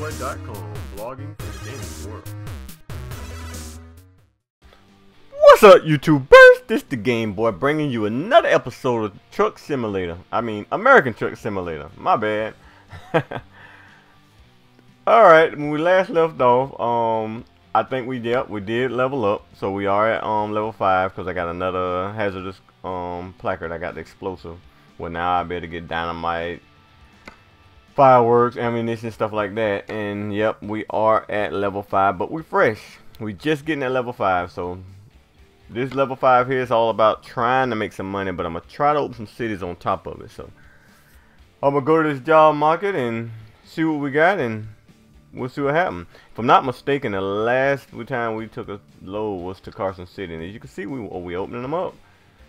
GameBoy.com, blogging for the gaming world. What's up, YouTubers? This the Game Boy bringing you another episode of Truck Simulator. I mean, American Truck Simulator. My bad. Alright, when we last left off, I think we did level up. So we are at level 5 because I got another hazardous placard. I got the explosive. Well, now I better get dynamite, fireworks, ammunition, stuff like that. And yep, we are at level 5, but we're fresh. We just getting at level 5, so this level 5 here is all about trying to make some money, but I'm gonna try to open some cities on top of it. So I'm gonna go to this job market and see what we got, and we'll see what happens. If I'm not mistaken, the last time we took a load was to Carson City, and as you can see, we opening them up.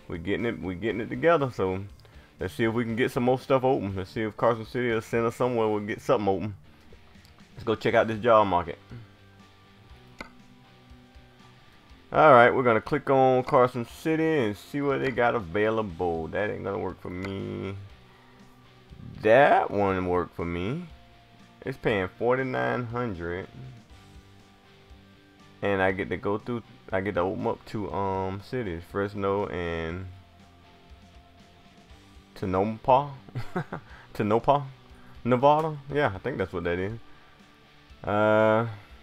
We're getting it together. So let's see if we can get some more stuff open. Let's see if Carson City will send us somewhere we'll get something open. Let's go check out this job market. Alright, we're gonna click on Carson City and see what they got available. That ain't gonna work for me. That one worked for me. It's paying $4,900, and I get to go through. I get to open up two cities, Fresno and Tonopah. Tonopah, Nevada. Yeah, I think that's what that is.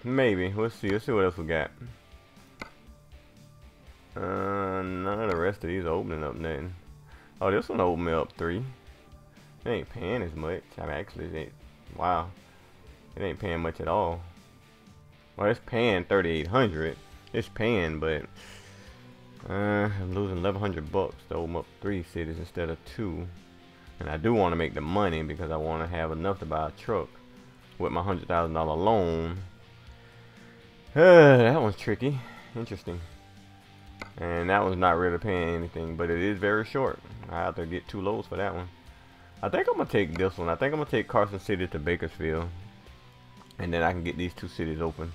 Maybe we'll see. Let's see what else we got. None of the rest of these are opening up nothing. Oh, this one opened me up 3. It ain't paying as much. I mean, actually, it ain't. Wow. It ain't paying much at all. Well, it's paying $3,800. It's paying, but I'm losing $1,100 to open up 3 cities instead of 2. And I do want to make the money because I want to have enough to buy a truck with my $100,000 loan. That one's tricky. Interesting. And that one's not really paying anything, but it is very short. I have to get 2 loads for that one. I think I'm gonna take this one. I think I'm gonna take Carson City to Bakersfield, and then I can get these 2 cities open.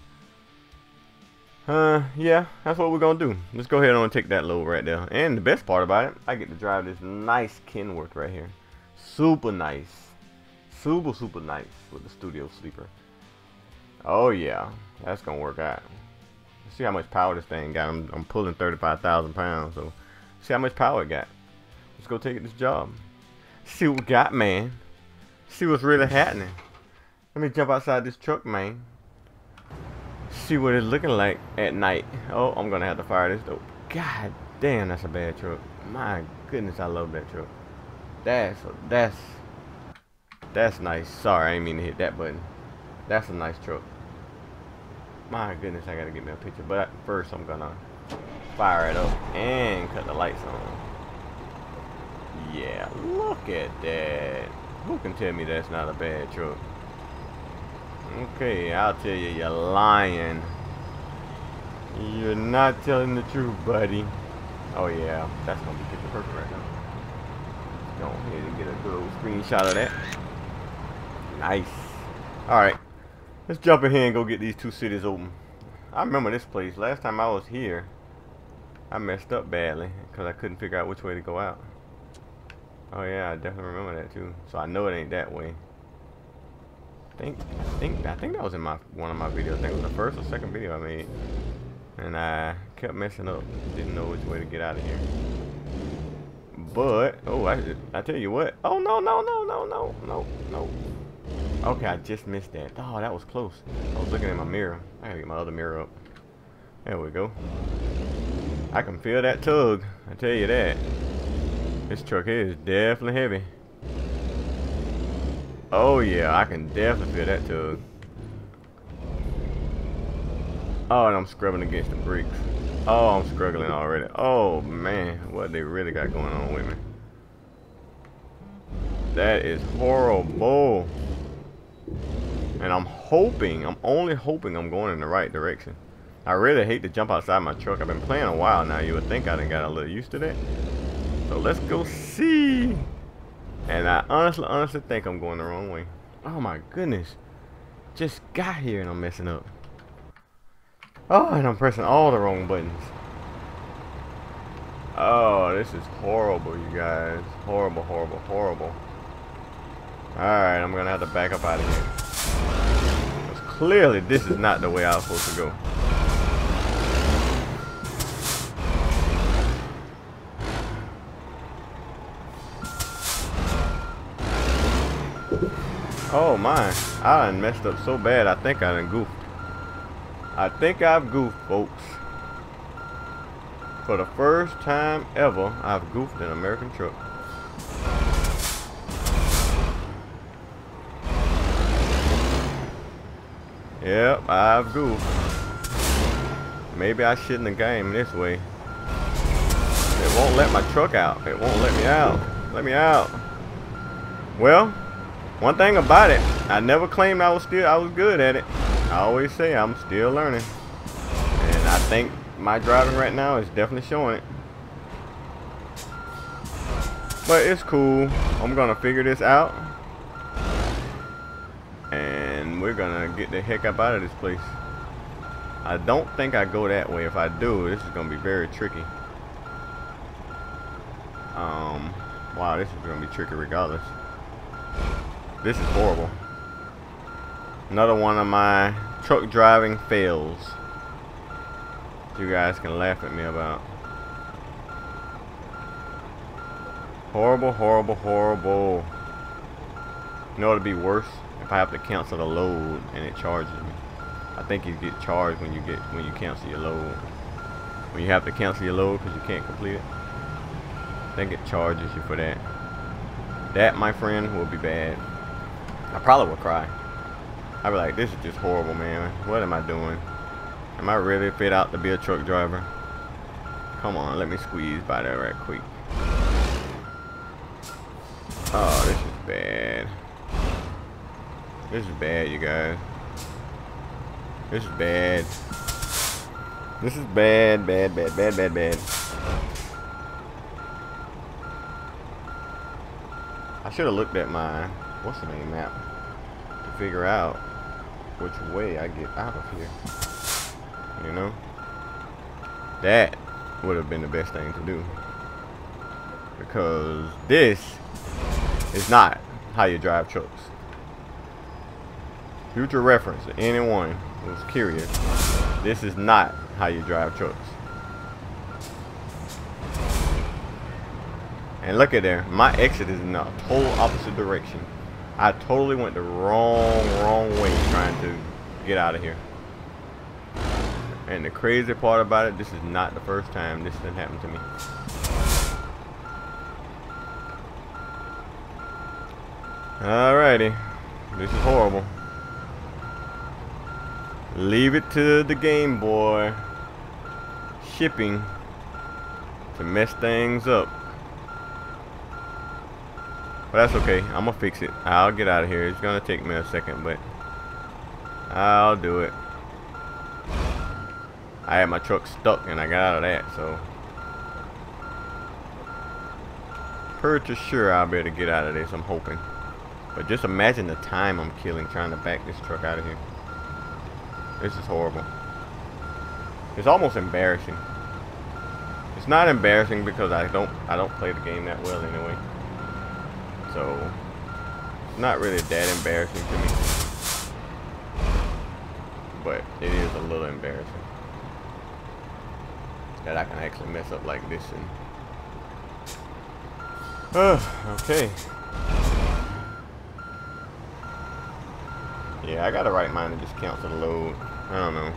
Yeah, that's what we're gonna do. Let's go ahead and take that load right there. And the best part about it, I get to drive this nice Kenworth right here. Super nice, super nice with the studio sleeper. Oh yeah, that's gonna work out. See how much power this thing got. I'm pulling 35,000 pounds, so see how much power it got. Let's go take this job. See what we got, man. See what's really happening. Let me jump outside this truck, man. See what it's looking like at night. Oh, I'm gonna have to fire this though. God damn, that's a bad truck. My goodness, I love that truck. That's nice. Sorry, I didn't mean to hit that button. That's a nice truck. My goodness, I gotta get me a picture. But first, I'm gonna fire it up and cut the lights on. Yeah, look at that. Who can tell me that's not a bad truck? Okay, I'll tell you, you're lying. You're not telling the truth, buddy. Oh yeah, that's gonna be picture perfect right now. Go ahead and get a good old screenshot of that. Nice. Alright, let's jump in here and go get these 2 cities open. I remember this place. Last time I was here, I messed up badly because I couldn't figure out which way to go out. Oh yeah, I definitely remember that too. So I know it ain't that way. I think that was in one of my videos. I think it was the first or second video I made, and I kept messing up. Didn't know which way to get out of here. But oh, I tell you what. Oh no. Okay, I just missed that. Oh, that was close. I was looking in my mirror. I gotta get my other mirror up. There we go. I can feel that tug. I tell you that. This truck here is definitely heavy. Oh yeah, I can definitely feel that tug. Oh, and I'm scrubbing against the brakes. Oh, I'm struggling already. Oh man, what they really got going on with me. That is horrible. And I'm only hoping I'm going in the right direction. I really hate to jump outside my truck. I've been playing a while now. You would think I done got a little used to that. So let's go see. And I honestly think I'm going the wrong way. Oh my goodness. Just got here and I'm messing up. Oh, and I'm pressing all the wrong buttons. Oh, this is horrible, you guys. Horrible. Alright, I'm gonna have to back up out of here. clearly this is not the way I was supposed to go. Oh my, I done messed up so bad. I think I done goofed. I think I've goofed, folks. For the first time ever, I've goofed an American truck. Yep, I've goofed. Maybe I shouldn't have came this way. It won't let my truck out. It won't let me out. Let me out. Well, one thing about it, I never claimed I was good at it. I always say I'm still learning. And I think my driving right now is definitely showing it. But it's cool. I'm gonna figure this out. And we're gonna get the heck up out of this place. I don't think I go that way. If I do, this is gonna be very tricky. Wow, this is gonna be tricky regardless. This is horrible. Another one of my truck driving fails. You guys can laugh at me about. Horrible, horrible, horrible. You know what'd be worse? If I have to cancel the load and it charges me. I think you get charged when you cancel your load. When you have to cancel your load because you can't complete it. I think it charges you for that. That, my friend, will be bad. I probably will cry. I'd be like, this is just horrible, man. What am I doing? Am I really fit out to be a truck driver? Come on, let me squeeze by there right quick. Oh, this is bad. This is bad, you guys. This is bad. This is bad, bad, bad, bad, bad, bad. I should have looked at my, what's the name, map to figure out which way I get out of here. You know? That would have been the best thing to do. Because this is not how you drive trucks. Future reference to anyone who's curious. This is not how you drive trucks. And look at there, my exit is in a total opposite direction. I totally went the wrong way trying to get out of here. And the crazy part about it, this is not the first time this didn't happen to me. Alrighty, this is horrible. Leave it to the Game Boy shipping to mess things up. But that's okay. I'm gonna fix it. I'll get out of here. It's gonna take me a second, but I'll do it. I had my truck stuck and I got out of that, so pretty sure I'll be able to get out of this. I'm hoping. But just imagine the time I'm killing trying to back this truck out of here. This is horrible. It's almost embarrassing. It's not embarrassing because I don't play the game that well anyway. So it's not really that embarrassing to me. But it is a little embarrassing that I can actually mess up like this and okay. Yeah, I got a right mind to just cancel the load. I don't know.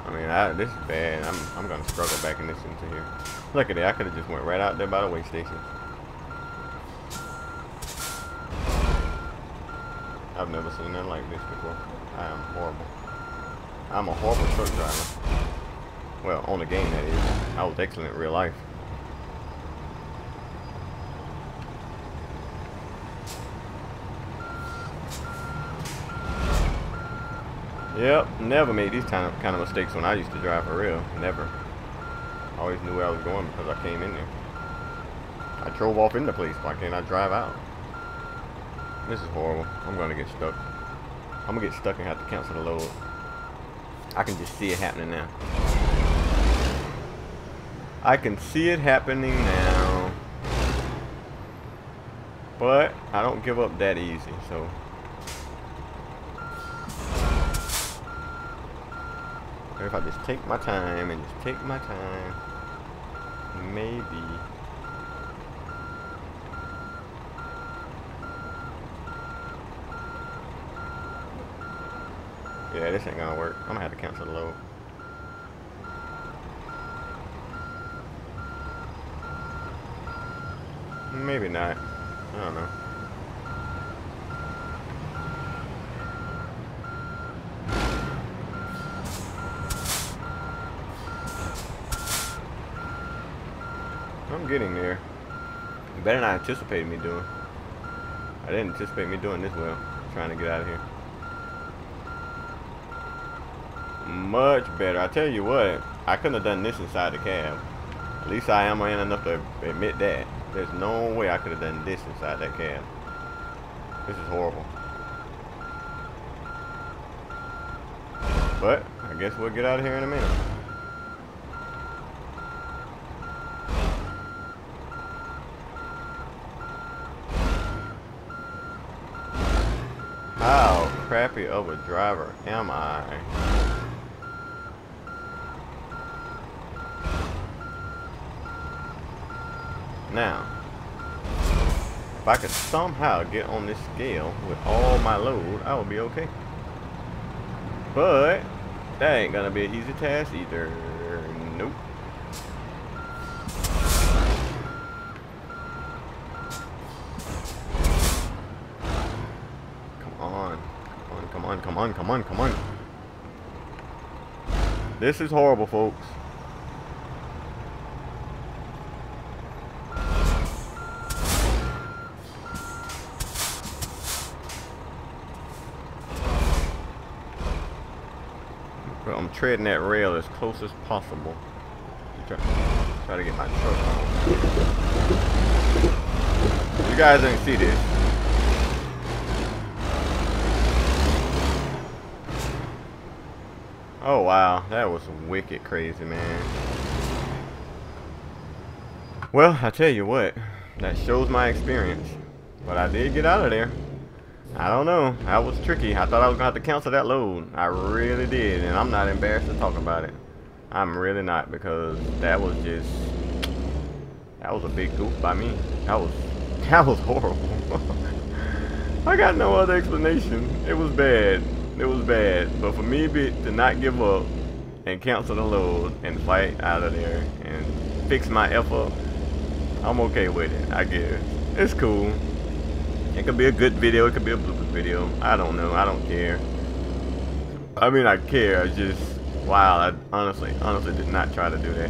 I mean, this is bad. I'm gonna struggle backing this into here. Look at it. I could have just went right out there by the way station. I've never seen nothing like this before. I am horrible. I'm a horrible truck driver. Well, on the game that is. I was excellent in real life. Yep, never made these kind of mistakes when I used to drive for real. Never. I always knew where I was going because I came in there. I drove off in the place. Why can't I drive out? This is horrible. I'm going to get stuck. I'm going to get stuck and have to cancel the load. I can just see it happening now. I can see it happening now. But I don't give up that easy, so. If I just take my time and just take my time, maybe. Yeah, this ain't gonna work. I'm gonna have to cancel the load. Maybe not. I don't know. I'm getting there. Better than I anticipated me doing. I didn't anticipate me doing this well. Trying to get out of here. Much better. I tell you what, I couldn't have done this inside the cab. At least I am man enough to admit that. There's no way I could have done this inside that cab. This is horrible. But I guess we'll get out of here in a minute. How crappy of a driver am I? Now, if I could somehow get on this scale with all my load, I would be okay. But that ain't gonna be an easy task either. Nope. Come on. This is horrible, folks. I'm treading that rail as close as possible. Try to get my truck on. You guys didn't see this. Oh wow, that was wicked crazy, man. Well, I tell you what, that shows my experience. But I did get out of there. I don't know, that was tricky. I thought I was gonna have to cancel that load. I really did, and I'm not embarrassed to talk about it. I'm really not, because that was a big goof by me. That was horrible. I got no other explanation. It was bad. It was bad. But for me to not give up and cancel the load and fight out of there and fix my F up, I'm okay with it, I guess. It's cool. It could be a good video, it could be a blooper video. I don't know, I don't care. I mean, I care, I just, wow, I honestly did not try to do that.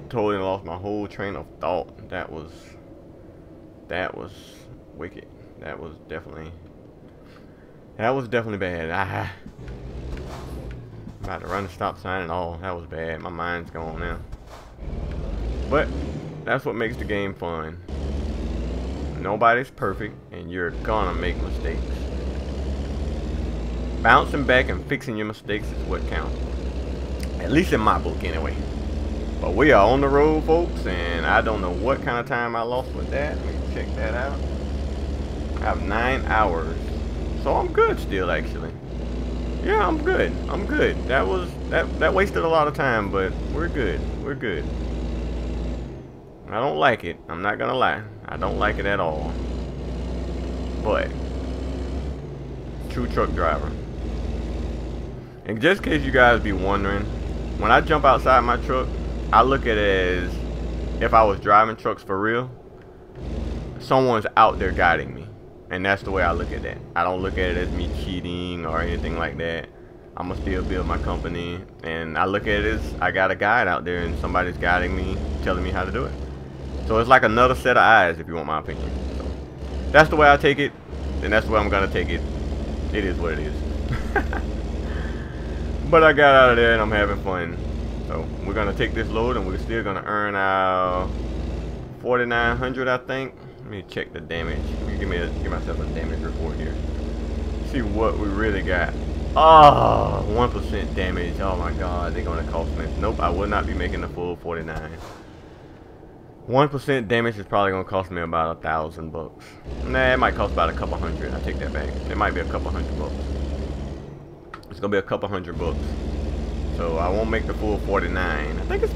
Totally lost my whole train of thought. That was wicked. That was definitely bad. I'm about to run the stop sign and all. That was bad. My mind's gone now. But that's what makes the game fun. Nobody's perfect, and you're gonna make mistakes. Bouncing back and fixing your mistakes is what counts. At least in my book, anyway. But we are on the road, folks, and I don't know what kind of time I lost with that. Let me check that out. I have 9 hours. So I'm good still, actually. Yeah, I'm good. I'm good. That wasted a lot of time, but we're good. We're good. I don't like it. I'm not gonna lie. I don't like it at all. But true truck driver. And just in case you guys be wondering, when I jump outside my truck, I look at it as if I was driving trucks for real. Someone's out there guiding me. And that's the way I look at that. I don't look at it as me cheating or anything like that. I'm gonna still build my company, and I look at it as I got a guide out there and somebody's guiding me, telling me how to do it. So it's like another set of eyes, if you want my opinion. So that's the way I take it, and that's the way I'm gonna take it. It is what it is. But I got out of there and I'm having fun. So we're gonna take this load and we're still gonna earn our 4,900, I think. Let me check the damage. Let me give myself a damage report here. See what we really got. Oh, 1% damage. Oh my god, they're gonna cost me. Nope, I will not be making the full 49. 1% damage is probably gonna cost me about $1,000. Nah, it might cost about a couple hundred. I take that back. It might be a couple $100. It's gonna be a couple $100. So I won't make the full 49. I think it's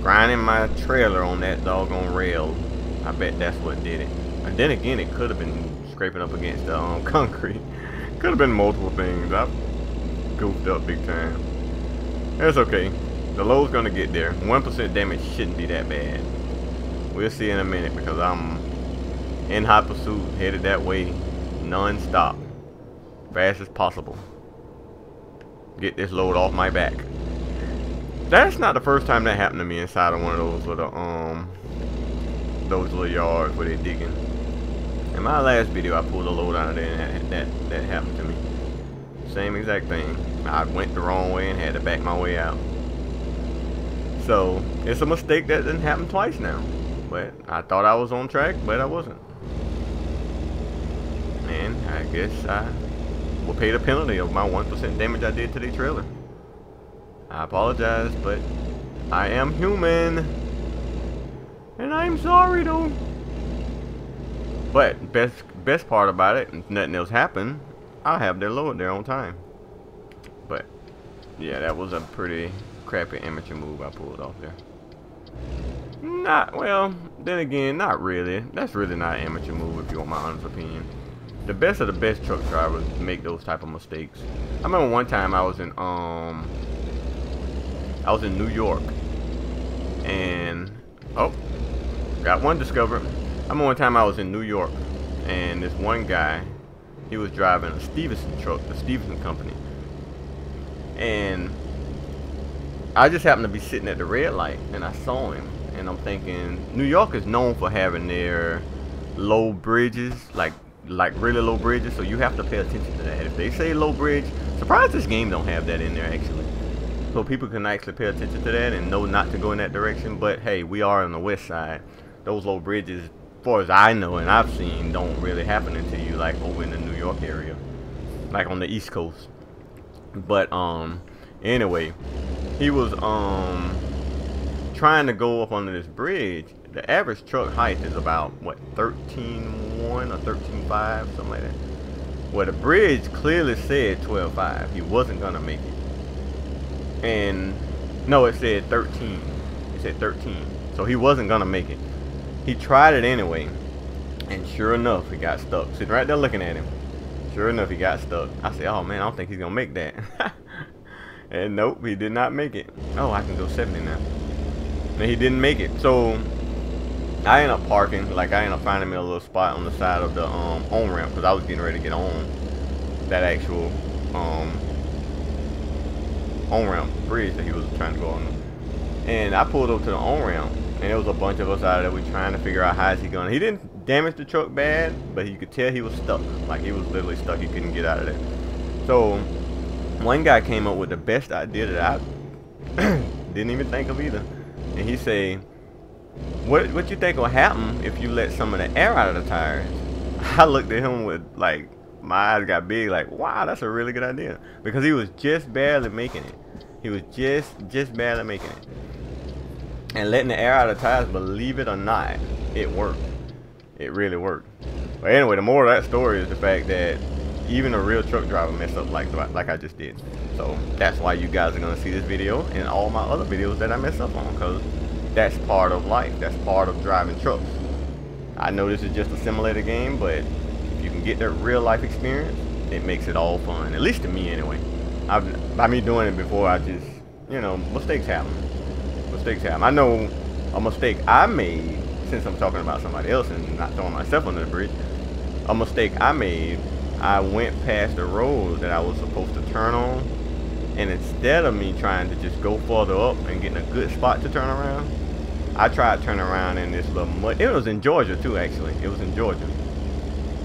grinding my trailer on that doggone rail. I bet that's what did it. And then again, it could have been scraping up against the concrete. Could have been multiple things. I goofed up big time. That's okay. The load's gonna get there. 1% damage shouldn't be that bad. We'll see in a minute because I'm in hot pursuit, headed that way, non-stop, fast as possible. Get this load off my back. That's not the first time that happened to me inside of one of those little yards where they're digging. In my last video, I pulled a load out of there and that happened to me. Same exact thing. I went the wrong way and had to back my way out. So it's a mistake that didn't happen twice now. But I thought I was on track, but I wasn't. And I guess I will pay the penalty of my 1% damage I did to the trailer. I apologize, but I am human. And I'm sorry though. But best part about it, if nothing else happened, I'll have their load there on time. But yeah, that was a pretty crappy amateur move I pulled off there. Not, well, then again, not really. That's really not an amateur move if you want my honest opinion. The best of the best truck drivers make those type of mistakes. I remember one time I was in New York, and oh, got one discovered. I remember one time I was in New York, and this one guy, he was driving a Stevenson truck, the Stevenson company, and I just happened to be sitting at the red light, and I saw him, and I'm thinking, New York is known for having their low bridges, like really low bridges, so you have to pay attention to that. If they say low bridge, surprised this game don't have that in there actually, so people can actually pay attention to that and know not to go in that direction. But hey, we are on the west side. Those low bridges, as far as I know and I've seen, don't really happen until you like over in the New York area, like on the East Coast. But anyway, he was trying to go up under this bridge. The average truck height is about what, 13.1 or 13.5, something like that. Well, the bridge clearly said 12.5. He wasn't gonna make it. And no, it said 13. It said 13. So he wasn't gonna make it. He tried it anyway, and sure enough, he got stuck. Sitting right there looking at him. Sure enough, he got stuck. I said, oh man, I don't think he's gonna make that. And nope, he did not make it. Oh, I can go 70 now. And he didn't make it. So I ended up parking. Like, I ended up finding me a little spot on the side of the on-ramp, because I was getting ready to get on that actual on-ramp bridge that he was trying to go on. And I pulled up to the on-ramp, and there was a bunch of us out there. We trying to figure out how is he going. He didn't damage the truck bad, but you could tell he was stuck. Like, he was literally stuck. He couldn't get out of there. So one guy came up with the best idea that I didn't even think of either. And he said, what you think will happen if you let some of the air out of the tires? I looked at him with, like, my eyes got big, like, wow, that's a really good idea. Because he was just barely making it. He was just barely making it. And letting the air out of the tires, believe it or not, it worked. It really worked. But anyway, the moral of that story is the fact that even a real truck driver messed up like I just did. So that's why you guys are going to see this video and all my other videos that I mess up on, because that's part of life. That's part of driving trucks. I know this is just a simulator game, but if you can get that real life experience, it makes it all fun. At least to me anyway. By me doing it before, I just, you know, mistakes happen. Mistakes happen. I know a mistake I made, since I'm talking about somebody else and not throwing myself under the bridge. A mistake I made, I went past the road that I was supposed to turn on, and instead of me trying to just go further up and getting a good spot to turn around, I tried turning around in this little mud. It was in Georgia too, actually. It was in Georgia.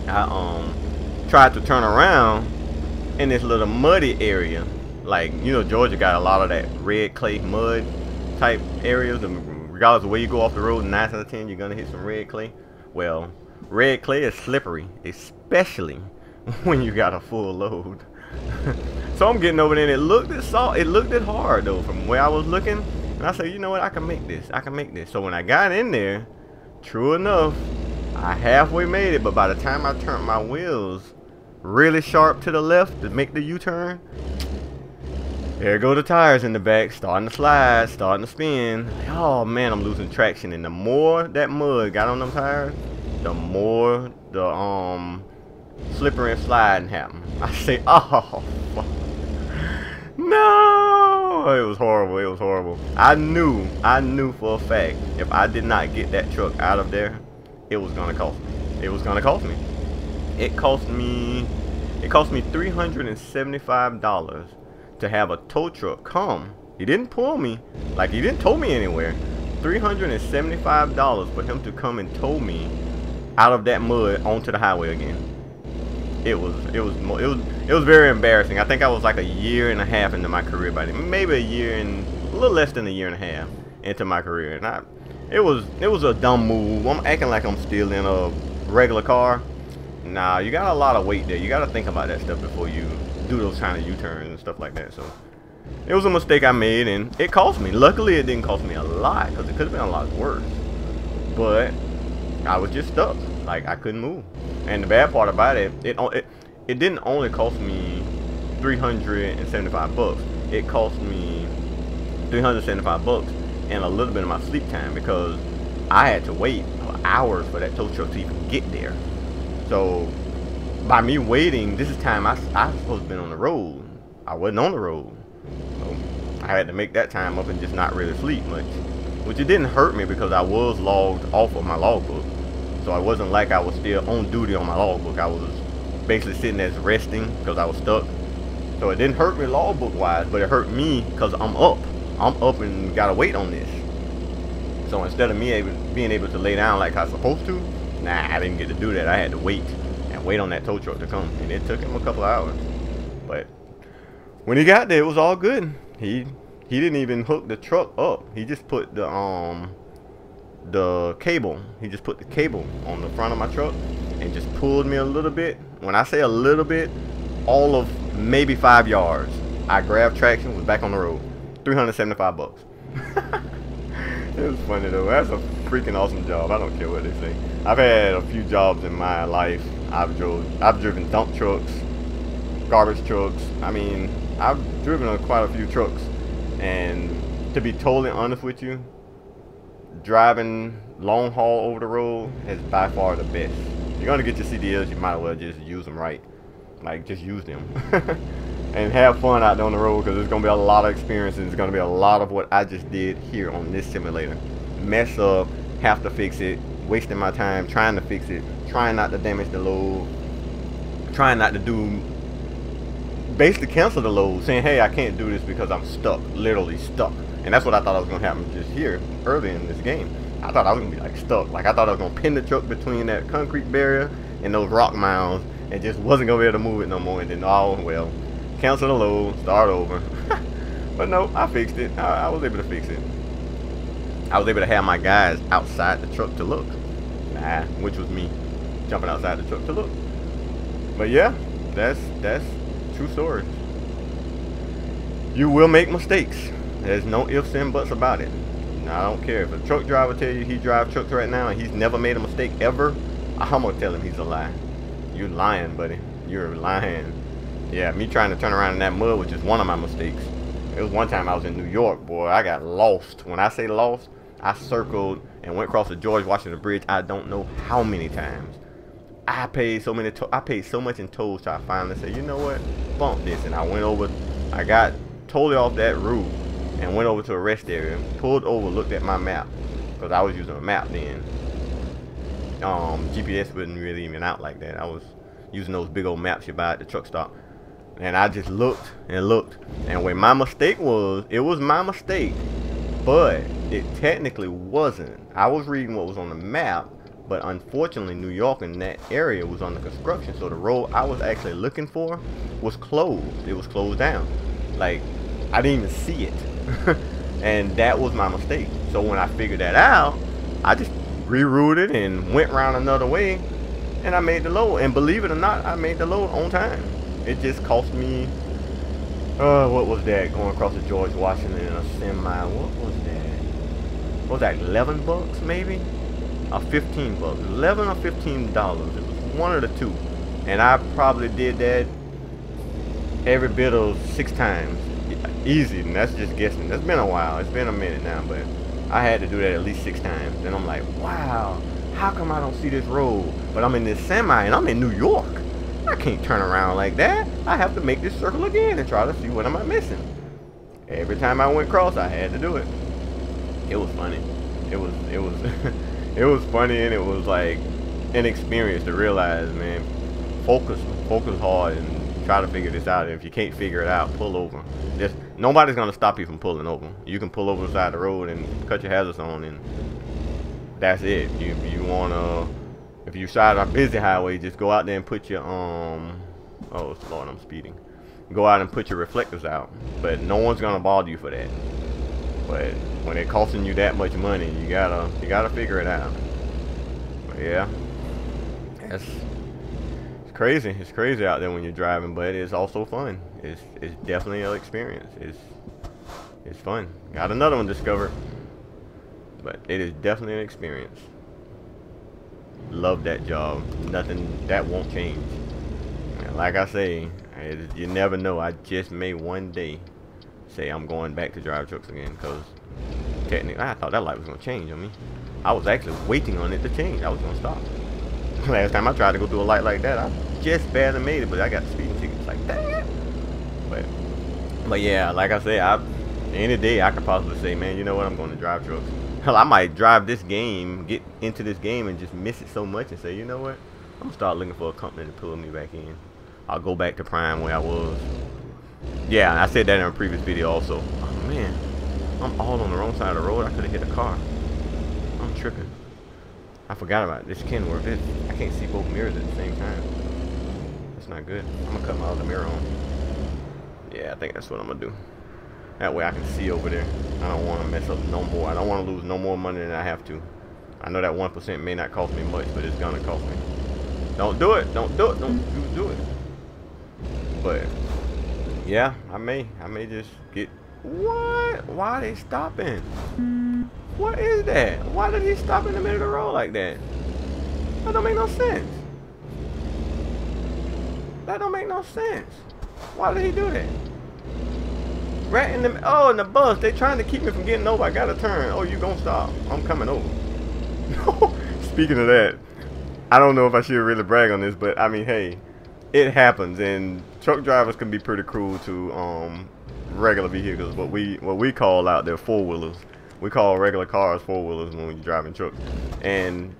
I tried to turn around in this little muddy area. Like, you know, Georgia got a lot of that red clay mud type areas. Regardless of where you go off the road, 9 out of 10 you're gonna hit some red clay. Well, red clay is slippery, especially when you got a full load. So I'm getting over there, and it looked hard though from where I was looking, and And I said, you know what, I can make this. I can make this. So when I got in there, true enough, I halfway made it, but by the time I turned my wheels really sharp to the left to make the U-turn, there go the tires in the back, starting to slide, starting to spin. Oh man, I'm losing traction. And the more that mud got on them tires, the more the slippery and sliding happened. I say, oh fuck. No, it was horrible. It was horrible. I knew for a fact if I did not get that truck out of there, it was gonna cost me. It was gonna cost me. It cost me $375 to have a tow truck come. He didn't pull me, like he didn't tow me anywhere. $375 for him to come and tow me out of that mud onto the highway again. It was very embarrassing. I think I was like a year and a half into my career by then, maybe a little less than a year and a half into my career, and it was a dumb move. I'm acting like I'm still in a regular car. Nah, you got a lot of weight there. You got to think about that stuff before you do those kind of U-turns and stuff like that. So it was a mistake I made, and it cost me. Luckily, it didn't cost me a lot, because it could have been a lot worse. But I was just stuck. Like, I couldn't move. And the bad part about it, it didn't only cost me $375. It cost me $375 and a little bit of my sleep time, because I had to wait hours for that tow truck to even get there. So by me waiting, this is time I was supposed to be on the road. I wasn't on the road. So I had to make that time up and just not really sleep much. Which it didn't hurt me, because I was logged off of my logbook. So it wasn't like I was still on duty on my logbook. I was basically sitting as resting because I was stuck. So it didn't hurt me logbook wise, but it hurt me because I'm up. I'm up and gotta wait on this. So instead of me being able to lay down like I was supposed to, nah, I didn't get to do that. I had to wait on that tow truck to come, and it took him a couple of hours. But when he got there, it was all good. He didn't even hook the truck up. He just put the cable. He just put the cable on the front of my truck and just pulled me a little bit. When I say a little bit, all of maybe 5 yards. I grabbed traction, was back on the road. $375. It was funny though. That's a freaking awesome job. I don't care what they say. I've had a few jobs in my life. I've driven dump trucks, garbage trucks. I mean, I've driven quite a few trucks. And to be totally honest with you, driving long haul over the road is by far the best. If you're gonna get your CDLs, you might as well just use them right. Like, just use them. And have fun out there on the road, because there's gonna be a lot of experiences. There's gonna be a lot of what I just did here on this simulator. Mess up, have to fix it, wasting my time trying to fix it, trying not to damage the load, trying not to basically cancel the load, saying, hey, I can't do this because I'm stuck, literally stuck. And that's what I thought I was gonna happen just here early in this game. I thought I was gonna be like stuck. Like, I thought I was gonna pin the truck between that concrete barrier and those rock mounds and just wasn't gonna be able to move it no more. And then, oh well, cancel the load, start over. But no, I fixed it. I was able to fix it. I was able to have my guys outside the truck to look. Which was me jumping outside the truck to look. But yeah, that's true story. You will make mistakes. There's no ifs and buts about it. Now, I don't care if a truck driver tell you he drives trucks right now and he's never made a mistake ever. I'm gonna tell him he's a lie. You're lying, buddy. You're lying. Yeah, me trying to turn around in that mud was just one of my mistakes. It was one time I was in New York, boy. I got lost. When I say lost, I circled and went across the George Washington Bridge. I don't know how many times. I paid so much in tolls till I finally said, you know what, bump this. And I went over. I got totally off that route and went over to a rest area. Pulled over, looked at my map, because I was using a map then. GPS wasn't really even out like that. I was using those big old maps you buy at the truck stop. And I just looked and looked. And where my mistake was, it was my mistake, but it technically wasn't. I was reading what was on the map, but unfortunately New York and that area was under construction. So the road I was actually looking for was closed. It was closed down. Like, I didn't even see it. And that was my mistake. So when I figured that out, I just rerouted and went around another way, and I made the load. And believe it or not, I made the load on time. It just cost me What was that? Going across the George Washington in a semi. What was that? What was that? 11 bucks maybe? Or 15 bucks? 11 or $15. It was one of the two. And I probably did that every bit of 6 times. Easy, and that's just guessing. That's been a while. It's been a minute now, but I had to do that at least 6 times. And I'm like, wow, how come I don't see this road? But I'm in this semi and I'm in New York. I can't turn around like that. I have to make this circle again and try to see what am I missing. Every time I went across, I had to do it. It was funny. It was it was funny, and it was like an experience to realize, man, focus hard and try to figure this out. And if you can't figure it out, pull over. Just nobody's gonna stop you from pulling over. You can pull over the side of the road and cut your hazards on, and that's it. You wanna, if you side on a busy highway, just go out there and put your oh Lord, I'm speeding. Go out and put your reflectors out, but no one's gonna bother you for that. But when it's costing you that much money, you gotta figure it out. But yeah, it's crazy. It's crazy out there when you're driving, but it's also fun. It's definitely an experience. It's fun. Got another one discovered, but it is definitely an experience. Love that job. Nothing that won't change. And like I say, you never know. I just may one day say I'm going back to drive trucks again, because technically I thought that light was going to change on me. I was actually waiting on it to change. I was going to stop. Last time I tried to go through a light like that, I just barely made it, but I got the speeding tickets. Like, dang it. But yeah, like I said, any day I could possibly say, man, you know what, I'm going to drive trucks. Hell, I might drive this game, get into this game, and just miss it so much and say, you know what, I'm going to start looking for a company to pull me back in. I'll go back to Prime where I was. Yeah, I said that in a previous video also. Oh man, I'm all on the wrong side of the road. I could have hit a car. I'm tripping. I forgot about it. This can work. I can't see both mirrors at the same time. That's not good. I'm gonna cut my other mirror on. Yeah, I think that's what I'm gonna do. That way I can see over there. I don't want to mess up no more. I don't want to lose no more money than I have to. I know that 1% may not cost me much, but it's gonna cost me. Don't do it. Don't do it. Don't do it. But yeah, I may just get. What? Why are they stopping? What is that? Why did he stop in the middle of the road like that? That don't make no sense. That don't make no sense. Why did he do that? Right in the, oh, in the bus, they trying to keep me from getting over. I gotta turn. Oh, you gonna stop? I'm coming over. Speaking of that, I don't know if I should really brag on this, but I mean, hey, it happens, and truck drivers can be pretty cruel to regular vehicles. What we call out there four-wheelers. We call regular cars four-wheelers when you're driving trucks. And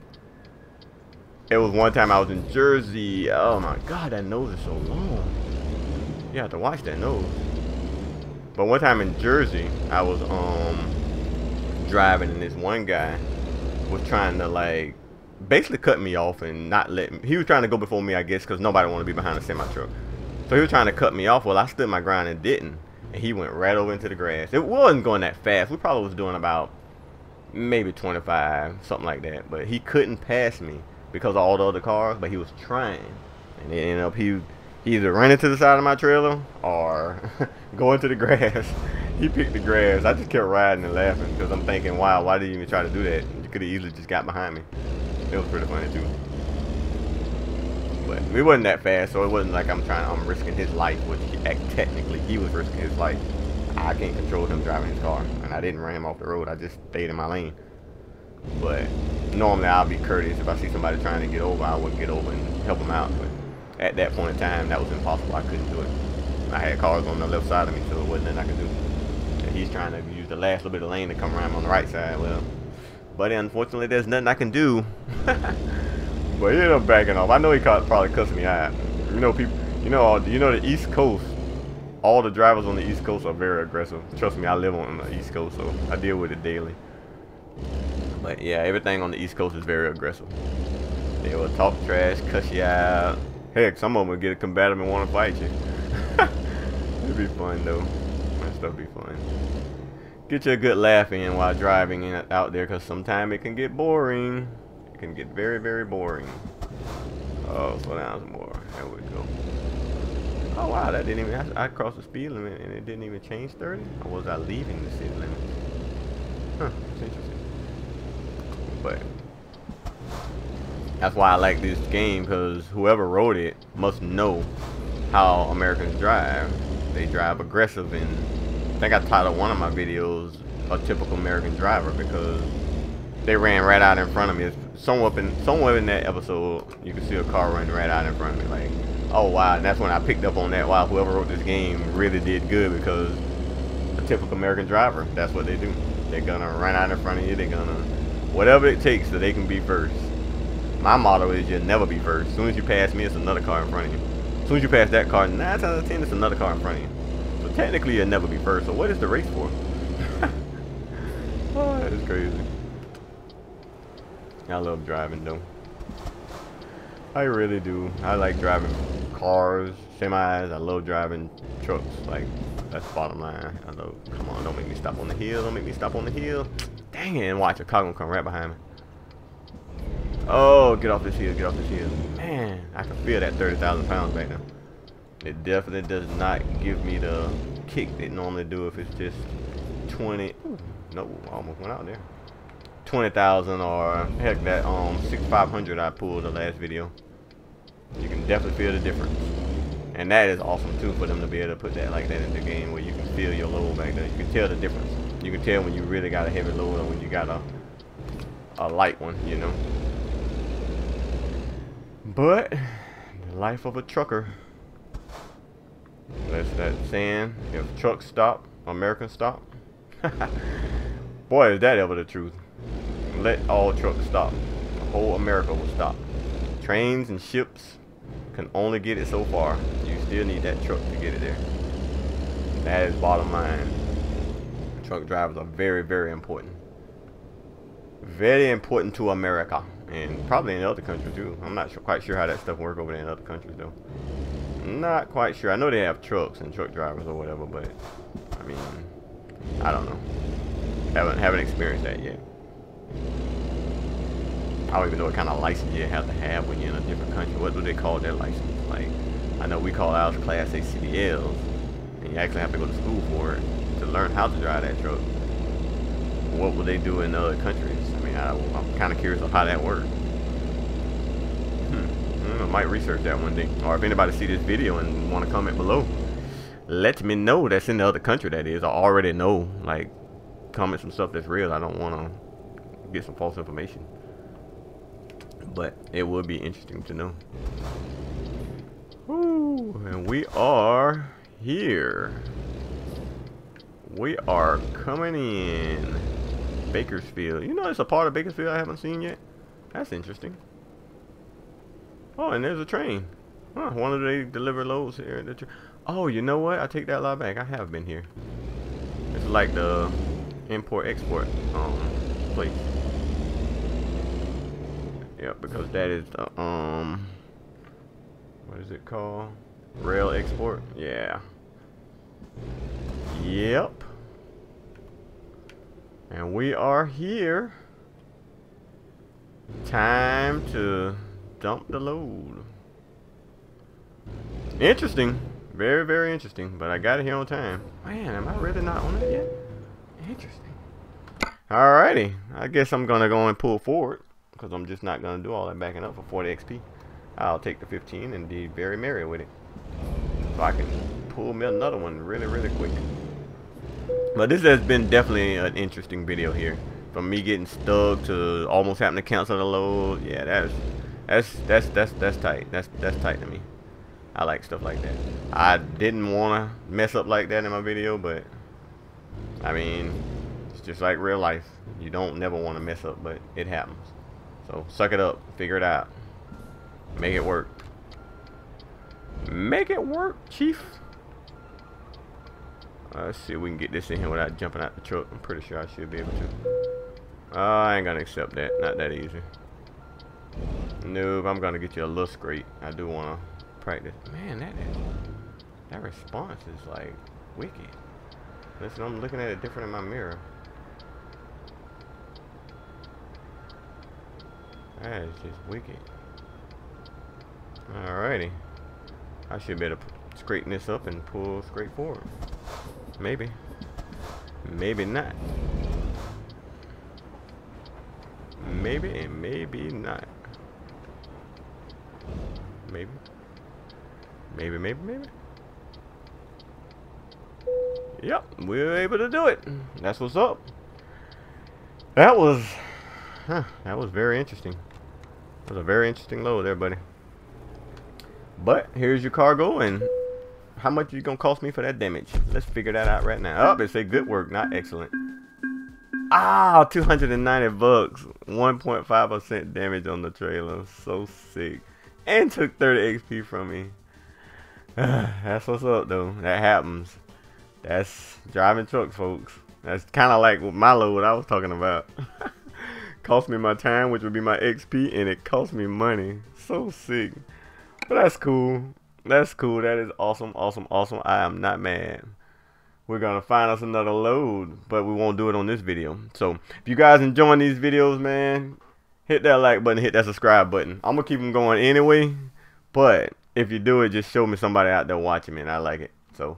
it was one time I was in Jersey. Oh my God, that nose is so long. You have to watch that nose. But one time in Jersey, I was driving, and this one guy was trying to like basically cut me off and not let me. He was trying to go before me, I guess, because nobody wanted to be behind a semi-truck. So he was trying to cut me off. Well, I stood my ground and didn't. And he went right over into the grass. It wasn't going that fast. We probably was doing about maybe 25, something like that. But he couldn't pass me because of all the other cars, but he was trying. And it ended up he either ran into the side of my trailer or go into the grass. He picked the grass. I just kept riding and laughing because I'm thinking, wow, why did you even try to do that? You could have easily just got behind me. It was pretty funny too. But we wasn't that fast, so it wasn't like I'm risking his life, which technically he was risking his life. I can't control him driving his car, and I didn't ram him off the road. I just stayed in my lane. But normally I'll be courteous. If I see somebody trying to get over, I would get over and help them out. But at that point in time, that was impossible. I couldn't do it. I had cars on the left side of me, so it wasn't nothing I could do. And he's trying to use the last little bit of lane to come around on the right side. Well, but unfortunately, there's nothing I can do. But he ended up backing off. I know he probably cussed me out. You know, people. You know the East Coast. All the drivers on the East Coast are very aggressive. Trust me, I live on the East Coast, so I deal with it daily. But yeah, everything on the East Coast is very aggressive. They will talk trash, cuss you out. Heck, some of them will get combative and want to fight you. It'd be fun though. That stuff be fun. Get you a good laugh in while driving out there, because sometimes it can get boring. It can get very, very boring. Oh, slow down some more. There we go. Oh wow, that didn't even. I crossed the speed limit and it didn't even change 30. Or was I leaving the city limits? Huh, it's interesting. But that's why I like this game, because whoever wrote it must know how Americans drive. They drive aggressive, and I think I titled one of my videos "A Typical American Driver" because they ran right out in front of me. Somewhere in that episode, you can see a car running right out in front of me. Like, oh wow! And that's when I picked up on that. Wow, whoever wrote this game really did good, because a typical American driver, that's what they do. They're gonna run out in front of you. They're gonna whatever it takes so they can be first. My motto is you'll never be first. As soon as you pass me, it's another car in front of you. As soon as you pass that car, 9 times out of 10, it's another car in front of you. So technically, you'll never be first. So what is the race for? Oh, that is crazy. I love driving though. I really do. I like driving cars, semis. I love driving trucks. Like, that's the bottom line. I know. Come on, don't make me stop on the hill. Don't make me stop on the hill. Dang it, and watch a car gonna come right behind me. Oh, get off this hill, get off this hill. Man, I can feel that 30,000 pounds back there. It definitely does not give me the kick they normally do if it's just 20. Ooh, no, almost went out there. 20,000 or heck that 6500 I pulled the last video. You can definitely feel the difference. And that is awesome too, for them to be able to put that like that in the game where you can feel your load back there. You can tell the difference. You can tell when you really got a heavy load or when you got a light one, you know. But the life of a trucker. That's that saying, if trucks stop, Americans stop. Boy, is that ever the truth. Let all trucks stop. The whole America will stop. Trains and ships can only get it so far. You still need that truck to get it there. That is bottom line. Truck drivers are very, very important. Very important to America. And probably in other countries too. I'm not quite sure how that stuff works over there in other countries though. Not quite sure. I know they have trucks and truck drivers or whatever, but I mean, I don't know. Haven't experienced that yet. I don't even know what kind of license you have to have when you're in a different country. What do they call their license? Like, I know we call ours Class A CDLs, and you actually have to go to school for it to learn how to drive that truck. What would they do in other countries? I mean, I'm kind of curious of how that works. I might research that one day. Or if anybody see this video and want to comment below, let me know. That's in the other country, that is. I already know. Like, comment some stuff that's real. I don't want to get some false information. But it would be interesting to know. Woo, and we are here. We are coming in Bakersfield. You know, it's a part of Bakersfield I haven't seen yet. That's interesting. Oh, and there's a train. Huh, wonder they deliver loads here at the train. Oh, you know what? I take that lot back. I have been here. It's like the import-export place. Yeah, because that is the what is it called? Rail export? Yeah. Yep. And we are here. Time to dump the load. Interesting. Very, very interesting. But I got it here on time. Man, am I really not on it yet? Interesting. Alrighty. I guess I'm going to go and pull forward, because I'm just not going to do all that backing up for 40 XP. I'll take the 15 and be very merry with it. So I can pull me another one really, really quick. But this has been definitely an interesting video here. From me getting stuck to almost having to cancel the load. Yeah, that's tight. That's tight to me. I like stuff like that. I didn't want to mess up like that in my video, but I mean, it's just like real life. You don't never want to mess up, but it happens. So suck it up, figure it out, make it work. Make it work, chief. Let's see if we can get this in here without jumping out the truck. I'm pretty sure I should be able to. I ain't gonna accept that. Not that easy. Nope, I'm gonna get you a little scrape. I do wanna practice. Man, that response is like wicked. Listen, I'm looking at it different in my mirror. That is just wicked. Alrighty. I should be able to straighten this up and pull straight forward. Maybe. Maybe not. Maybe and maybe not. Maybe. Maybe. Yep, we were able to do it. That's what's up. That was very interesting. That was a very interesting load there, buddy. But here's your cargo, and how much is it gonna cost me for that damage? Let's figure that out right now. Oh, it say good work, not excellent. Ah, 290 bucks, 1.5% damage on the trailer. So sick, and took 30 XP from me. That's what's up, though. That happens. That's driving trucks, folks. That's kind of like my load I was talking about. Cost me my time, which would be my XP, and it cost me money. So sick. But that's cool. That's cool. That is awesome, awesome, awesome. I am not mad. We're going to find us another load, but we won't do it on this video. So, if you guys enjoying these videos, man, hit that like button, hit that subscribe button. I'm going to keep them going anyway, but if you do it, just show me somebody out there watching me, and I like it. So,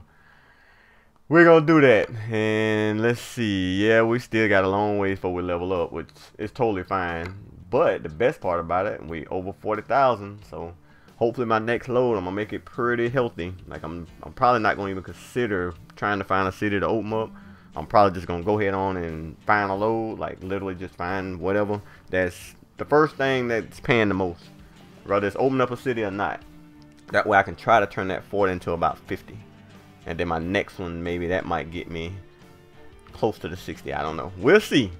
we're going to do that. And let's see. Yeah, we still got a long ways before we level up, which is totally fine. But the best part about it, we over 40,000. So, hopefully my next load, I'm going to make it pretty healthy. Like, I'm probably not going to even consider trying to find a city to open up. I'm probably just going to go ahead on and find a load. Like, literally just find whatever. That's the first thing that's paying the most. Whether it's open up a city or not. That way I can try to turn that 40 into about 50. And then my next one, maybe that might get me close to the 60. I don't know. We'll see.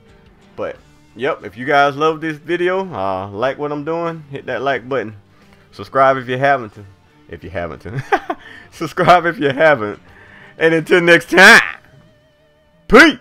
But, yep, if you guys love this video, like what I'm doing, hit that like button. Subscribe if you haven't to. Subscribe if you haven't. And until next time, peace.